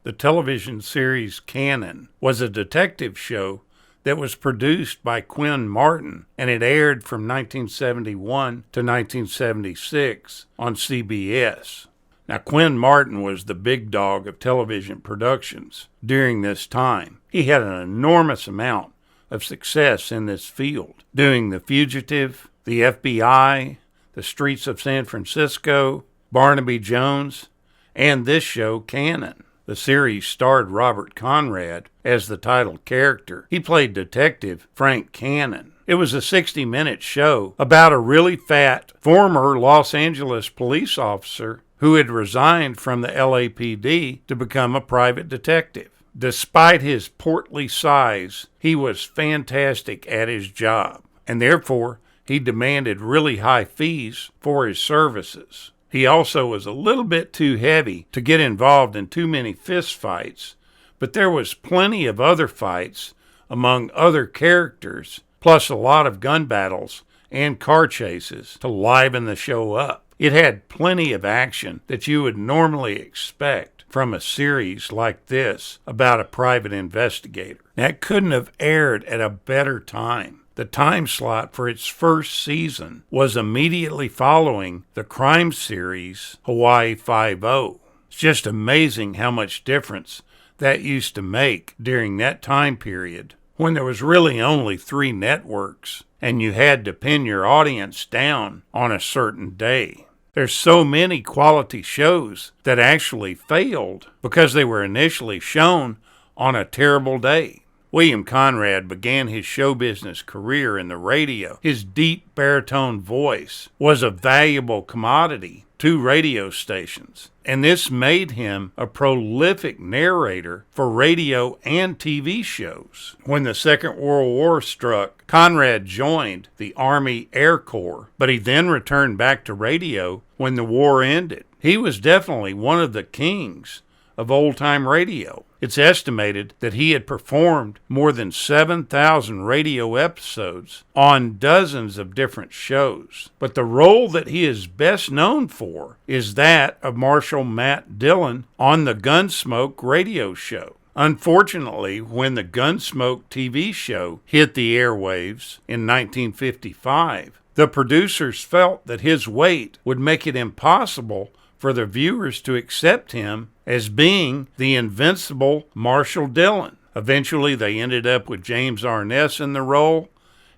The television series Cannon was a detective show that was produced by Quinn Martin, and it aired from 1971 to 1976 on CBS. Now, Quinn Martin was the big dog of television productions during this time. He had an enormous amount of success in this field, doing The Fugitive, The FBI, The Streets of San Francisco, Barnaby Jones, and this show, Cannon. The series starred Robert Conrad as the title character. He played Detective Frank Cannon. It was a 60-minute show about a really fat former Los Angeles police officer who had resigned from the LAPD to become a private detective. Despite his portly size, he was fantastic at his job, and therefore he demanded really high fees for his services. He also was a little bit too heavy to get involved in too many fist fights, but there was plenty of other fights among other characters, plus a lot of gun battles and car chases to liven the show up. It had plenty of action that you would normally expect from a series like this about a private investigator. That couldn't have aired at a better time. The time slot for its first season was immediately following the crime series Hawaii Five-0. It's just amazing how much difference that used to make during that time period when there was really only 3 networks and you had to pin your audience down on a certain day. There's so many quality shows that actually failed because they were initially shown on a terrible day. William Conrad began his show business career in the radio. His deep baritone voice was a valuable commodity to radio stations, and this made him a prolific narrator for radio and TV shows. When the Second World War struck, Conrad joined the Army Air Corps, but he then returned back to radio when the war ended. He was definitely one of the kings of old-time radio. It's estimated that he had performed more than 7,000 radio episodes on dozens of different shows. But the role that he is best known for is that of Marshal Matt Dillon on the Gunsmoke radio show. Unfortunately, when the Gunsmoke TV show hit the airwaves in 1955, the producers felt that his weight would make it impossible for the viewers to accept him as being the invincible Marshal Dillon. Eventually, they ended up with James Arness in the role,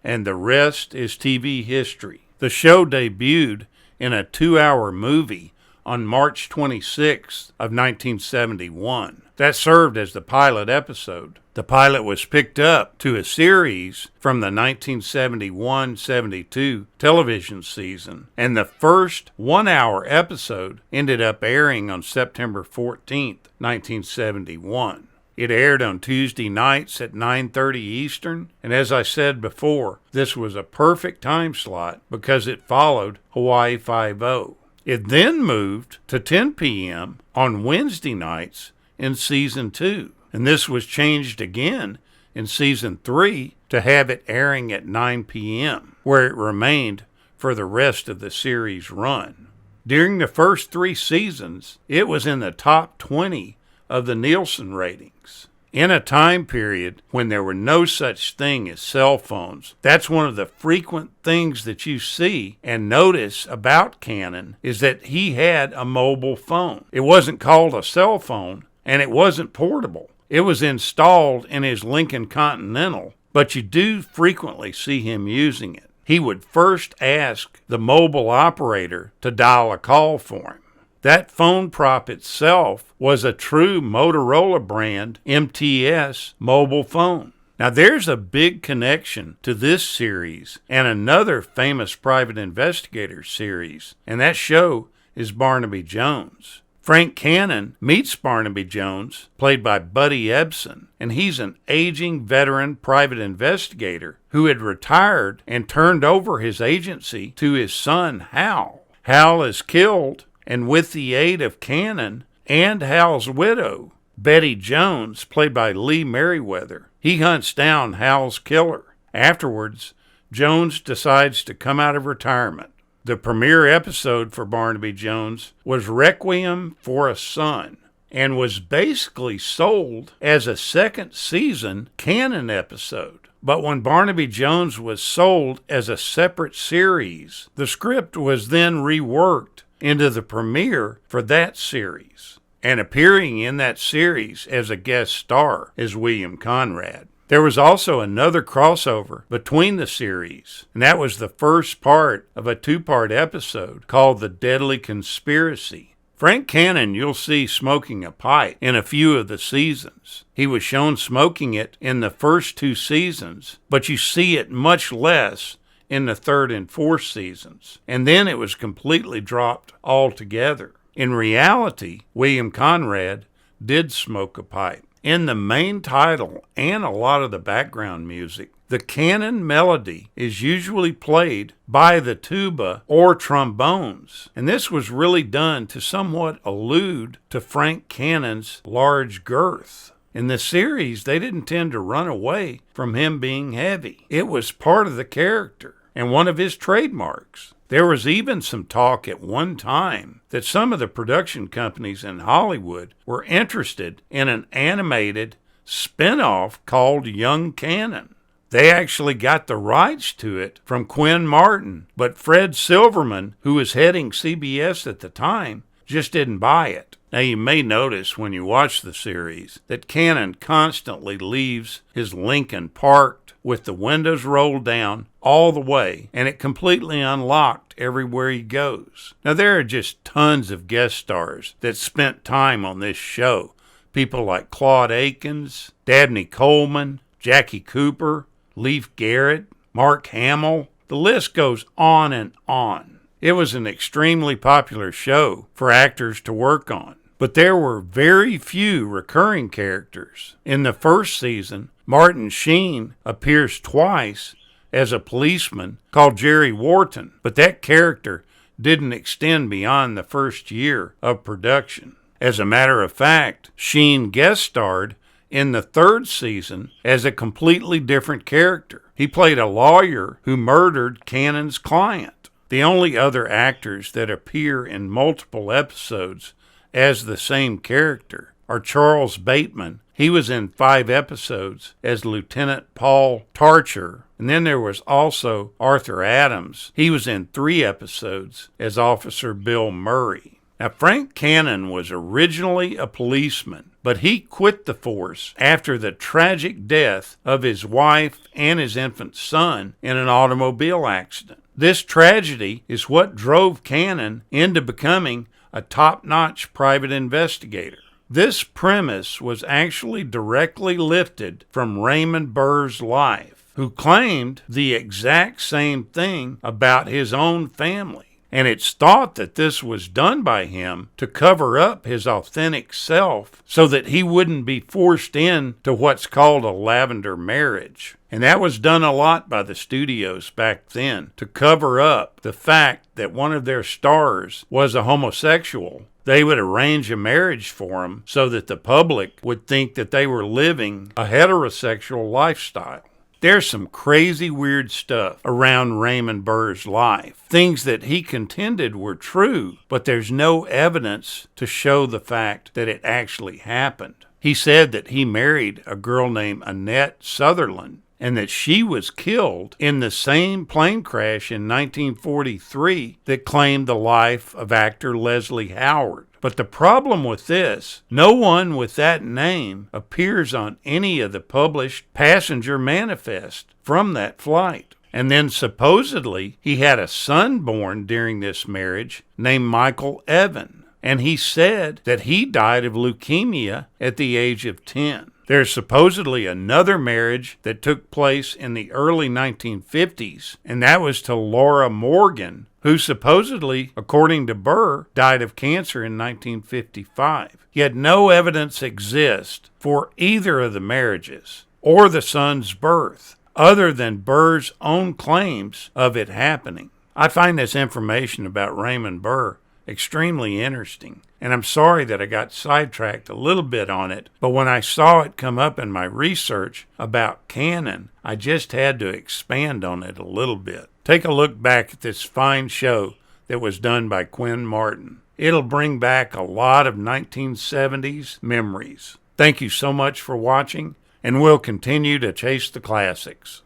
and the rest is TV history. The show debuted in a 2-hour movie on March 26th of 1971. That served as the pilot episode. The pilot was picked up to a series from the 1971-72 television season, and the first 1-hour episode ended up airing on September 14th, 1971. It aired on Tuesday nights at 9:30 Eastern, and as I said before, this was a perfect time slot because it followed Hawaii Five-0. It then moved to 10 p.m. on Wednesday nights in Season 2, and this was changed again in Season 3 to have it airing at 9 p.m., where it remained for the rest of the series' run. During the first 3 seasons, it was in the top 20 of the Nielsen ratings. In a time period when there were no such thing as cell phones, that's one of the frequent things that you see and notice about Cannon is that he had a mobile phone. It wasn't called a cell phone, and it wasn't portable. It was installed in his Lincoln Continental, but you do frequently see him using it. He would first ask the mobile operator to dial a call for him. That phone prop itself was a true Motorola brand MTS mobile phone. Now there's a big connection to this series and another famous private investigator series, and that show is Barnaby Jones. Frank Cannon meets Barnaby Jones, played by Buddy Ebsen, and he's an aging veteran private investigator who had retired and turned over his agency to his son, Hal. Hal is killed, and with the aid of Cannon and Hal's widow, Betty Jones, played by Lee Merriweather, he hunts down Hal's killer. Afterwards, Jones decides to come out of retirement. The premiere episode for Barnaby Jones was Requiem for a Son, and was basically sold as a second season canon episode. But when Barnaby Jones was sold as a separate series, the script was then reworked into the premiere for that series. And appearing in that series as a guest star is William Conrad. There was also another crossover between the series, and that was the first part of a two-part episode called The Deadly Conspiracy. Frank Cannon you'll see smoking a pipe in a few of the seasons. He was shown smoking it in the first two seasons, but you see it much less in the third and fourth seasons. And then it was completely dropped altogether. In reality, William Conrad did smoke a pipe. In the main title and a lot of the background music, the canon melody is usually played by the tuba or trombones, and this was really done to somewhat allude to Frank Cannon's large girth. In the series, they didn't tend to run away from him being heavy. It was part of the character and one of his trademarks. There was even some talk at one time that some of the production companies in Hollywood were interested in an animated spin-off called Young Cannon. They actually got the rights to it from Quinn Martin, but Fred Silverman, who was heading CBS at the time, just didn't buy it. Now you may notice when you watch the series that Cannon constantly leaves his Lincoln parked with the windows rolled down all the way, and it completely unlocked everywhere he goes. Now there are just tons of guest stars that spent time on this show. People like Claude Akins, Dabney Coleman, Jackie Cooper, Leif Garrett, Mark Hamill. The list goes on and on. It was an extremely popular show for actors to work on, but there were very few recurring characters. In the first season, Martin Sheen appears twice as a policeman called Jerry Wharton, but that character didn't extend beyond the first year of production. As a matter of fact, Sheen guest starred in the third season as a completely different character. He played a lawyer who murdered Cannon's client. The only other actors that appear in multiple episodes as the same character are Charles Bateman. He was in 5 episodes as Lieutenant Paul Tarcher. And then there was also Arthur Adams. He was in 3 episodes as Officer Bill Murray. Now, Frank Cannon was originally a policeman, but he quit the force after the tragic death of his wife and his infant son in an automobile accident. This tragedy is what drove Cannon into becoming a top-notch private investigator. This premise was actually directly lifted from Raymond Burr's life, who claimed the exact same thing about his own family. And it's thought that this was done by him to cover up his authentic self so that he wouldn't be forced into what's called a lavender marriage. And that was done a lot by the studios back then to cover up the fact that one of their stars was a homosexual. They would arrange a marriage for him so that the public would think that they were living a heterosexual lifestyle. There's some crazy weird stuff around Raymond Burr's life, things that he contended were true, but there's no evidence to show the fact that it actually happened. He said that he married a girl named Annette Sutherland and that she was killed in the same plane crash in 1943 that claimed the life of actor Leslie Howard. But the problem with this, no one with that name appears on any of the published passenger manifest from that flight. And then supposedly he had a son born during this marriage named Michael Evan. And he said that he died of leukemia at the age of 10. There's supposedly another marriage that took place in the early 1950s, and that was to Laura Morgan, who supposedly, according to Burr, died of cancer in 1955. Yet no evidence exists for either of the marriages or the son's birth, other than Burr's own claims of it happening. I find this information about Raymond Burr extremely interesting, and I'm sorry that I got sidetracked a little bit on it, but when I saw it come up in my research about Cannon, I just had to expand on it a little bit. Take a look back at this fine show that was done by Quinn Martin. It'll bring back a lot of 1970s memories. Thank you so much for watching, and we'll continue to chase the classics.